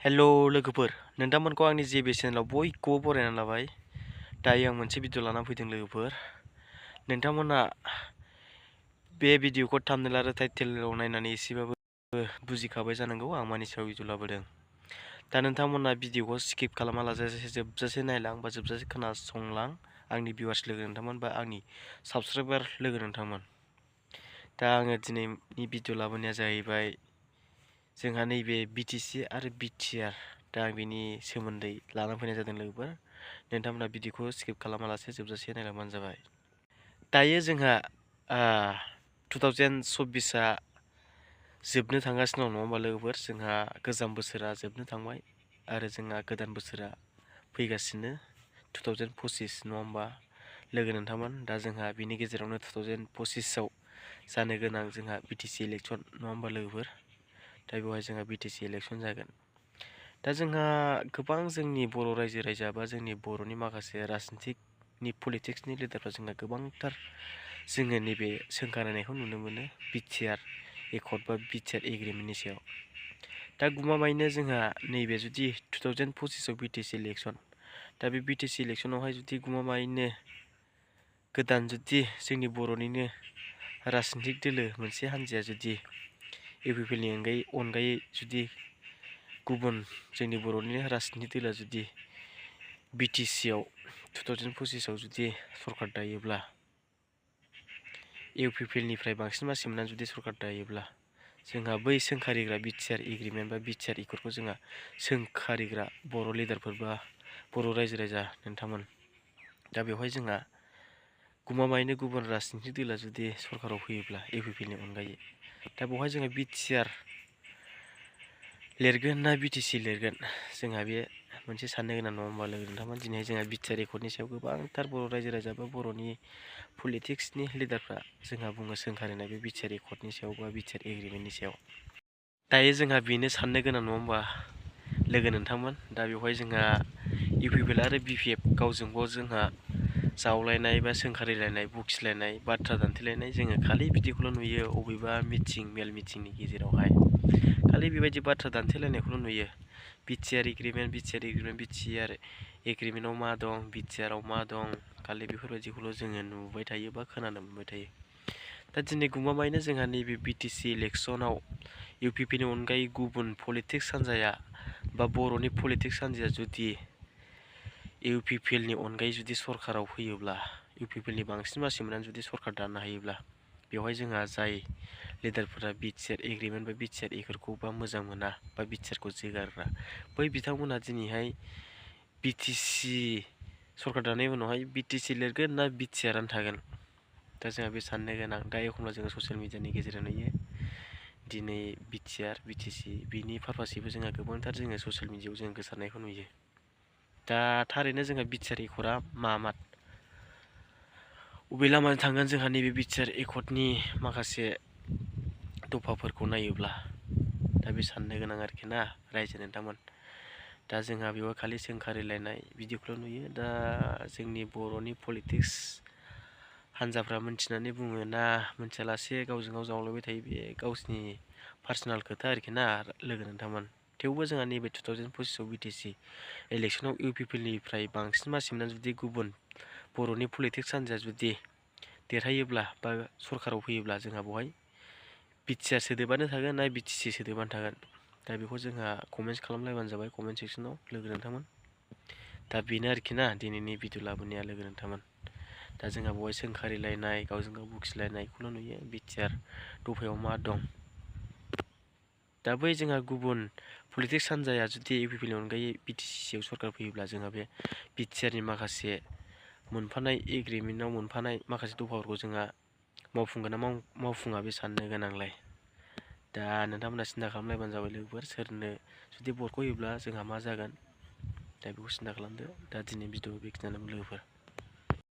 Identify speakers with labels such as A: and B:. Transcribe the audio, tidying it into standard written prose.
A: हेल' लोगोफोर नोंथांमोनखौ आंनि जे चेनेलाव बयखौबो बरायना लाबाय। दायो आं मोनसे भिडिअ लाना फैदों लोगोफोर। नोंथांमोना बे भिडिअखौ थाम्बनेल आरो टाइटेलाव नायनानै एसेबाबो बुजिखाबाय जानांगौ आं मानि सायाव भिडिअ लाबोदों। दा नोंथांमोना भिडिअखौ स्किप खालामालासे जोबजासे नायलां बा जोबजासे खोनासंलां आंनि भिउवार्स लोगो नोंथांमोन बा आंनि साबस्क्राइबार लोगो नोंथांमोन। दा आङो दिनैनि भिडिअ लाबोनाया जाहैबाय जोंहा नैबे बिटिसि आरो बिटिआर दा आं बेनि सोमोन्दै लाना फैनाय जादों लोगोफोर। नोंथांमोना भिडिअखौ स्किप खालामालासे जोबजासे नायलांबानो जाबाय। दायो जोंहा 2024आ जोबनो थांगासिनो दं नङा होमबा लोगोफोर। जोंहा गोजाम बोसोरा जोबनो थांबाय आरो जोंहा गोदान बोसोरा फैगासिनो 2025 नङा होमबा लोगो नोंथांमोन। दा जोंहा बिनि गेजेरावनो 2025आव जानो गोनां जोंहा बिटिसि इलेक्सन नङा होमबा लोगोफोर। दा बेवहाय जोंहा बिटिसि इलेक्सन जागोन। दा जोंहा गोबां जोंनि बर' रायजो राजा बा जोंनि बर'नि माखासे राजनितिकनि पलिटिक्सनि लिडारफ्रा जोंना गोबांथार जोङो नैबे सोंखारिनायखौ नुनो मोनो बिटिआर एकर्ड बा बिटिआर एग्रिमेन्टनि सायाव। दा गमामायैनो जोंहा नैबे जुदि 2025आव बिटिसि इलेक्सन, दा बे बिटिसि इलेक्सनावहाय जुदि गमामायैनो गोदान जुदि जोंनि बर'निनो राजनितिक दोलो मोनसे हान्जाया जुदि इउपिपिएलनि अनगायै जुदि गुबुन जोंनि बर'निनो राजनितिक दोलोआ जुदि बिटिसिआव 2025आव जुदि सरकार दायोब्ला, इउपिपिएलनिफ्राय बांसिन मासि मोननानै जुदि सरकार दायोब्ला, जोंहा बै सोंखारिग्रा बिटिआर एग्रिमेन्ट बा बिटिआर एकर्डखौ जोंहा सोंखारिग्रा बर' लिडारफोर बा बर' रायजो राजा नोंथांमोन, दा बेवहाय जोंहा गमामायैनो गुबुन राजनितिक दोलोआ जुदि सरकाराव फैयोब्ला इउपिपिएलनि अनगायै, दा बेवहाय जोङो बिटिआर लिरगोन ना बिटिसि लिरगोन, जोंहा बे मोनसे साननो गोनां नङा होमबा लोगो नोंथांमोन। दिनै जोंहा बिटिआर एकर्डनि सायाव गोबांथार बर' रायजो राजा बा बर'नि पलिटिक्सनि लिडारफ्रा जोंहा बुङो सोंखारिनाय बे बिटिआर एकर्डनि सायाव बा बिटिआर एग्रिमेन्टनि सायाव। दायो जोंहा बेनो साननो गोनां नङा होमबा लोगो नोंथांमोन। दा बेवहाय जोंहा इउपिपिएल आरो बिपिएफ गावजों गाव जोंहा जावलायनाय बा सोंखारिलायनाय, बखिलायनाय, बाथ्रा दान्थेलायनाय जोङो खालि बिदिखौल' नुयो अबेबा मिटिं मेल मिटिंनि गेजेरावहाय। खालि बेबायदि बाथ्रा दान्थेलायनायखौल' नुयो। बिटिआर एग्रिमेन्ट बिटिआर एग्रिमेन्टआव मा दं, बिटिआरआव मा दं, खालि बेफोरबायदिखौल' जोङो नुबाय थायो बा खोनानो मोनबाय थायो। दा दिनै गमामायैनो जोंहा नैबे बिटिसि इलेक्सनाव इउपिपिएलनि अनगायै गुबुन पलिटिक्स हान्जाया बा बर'नि पलिटिक्स हान्जाया जुदि इउपिपिएलनि अनगायै जुदि सरकाराव फैयोब्ला, इउपिपिएलनि बांसिन मासि मोननानै जुदि सरकार दानो हायोब्ला, बेवहाय जोंहा जाय लिडारफोरा बिटिआर एग्रिमेन्ट बा बिटिआर एकर्डखौ बा मोजां मोना बा बिटिआरखौ जोगारग्रा, बै बिथांमोनहा दिनैहाय बिटिसि सरकार दानायनि उनावहाय बिटिसि लिरगोन ना बिटिआरआनो थागोन। दा जोंहा बे साननो गोनां। दा एखमब्ला जोङो ससियेल मिडियानि गेजेरजों नुयो दिनै बिटिआर बिटिसि बिनि पारपासैबो जोंहा गोबांथार जोङो ससियेल मिडियायाव जों गोसारनायखौ नुयो। दा थारैनो जोंहा बिटिआर एकर्डआ मा अबे लामाजों थांगोन जोंहा नैबे बिटिआर एकर्डनि माखासे दफाफोरखौ नायोब्ला, दा बे साननो गोनां आरोखि ना रायजो नोंथांमोन। दा जोंहा बेवहाय खालि सोंखारिलायनाय बिदिखौल' नुयो। दा जोंनि बर'नि पलिटिक्स हान्जाफ्रा मोनथिनानै बुङो ना मोनथियालासे गावजों गाव जावलायबाय थायो, बे गावसिनि पार्सनेल खोथा आरोखि ना लोगो नोंथांमोन। थेवबो जोंहा नैबे 2025आव बिटिसि इलेक्सनाव इउपिपिएलनिफ्राय बांसिन मासि मोननानै जुदि गुबुन बर'नि पलिटिक्स हान्जाया जुदि देरहायोब्ला बा सरकाराव फैयोब्ला, जोंहा बेवहाय बिटिआर सोदोबानो थागोन ना बिटिसि सोदोबानो थागोन। दा बेखौ जोंहा कमेन्ट्स खालामलायबानो जाबाय कमेन्ट सेक्सनाव लोगो नोंथांमोन। दा बेनो आरोखि ना दिनैनि भिडिअ लाबोनाया लोगो नोंथांमोन। दा जोंहा बेवहाय सोंखारिलायनाय, गावजों गाव बखिलायनायखौल' नुयो। बिटिआर दफायाव मा दं, दा बै जोंहा गुबुन पलिटिक्स हान्जाया जुदि इउपिपिएलनि अनगायै बिटिसिआव सरकार फैयोब्ला, जोंहा बे बिटिआरनि माखासे मोनफानाय एग्रिमेन्टआव मोनफानाय माखासे दफाफोरखौ जोंहा मावफुंगोन ना मावफुङा बे साननो गोनांलाय। दा नोंथांमोना सिन्था खालामलायबानो जाबाय लोगोफोर, सोरनो जुदि भटखौ होयोब्ला जोंहा मा जागोन, दा बेखौ सिन्था खालामदो। दा दिनै भिडिअ बेखिनियानो लोगोफोर।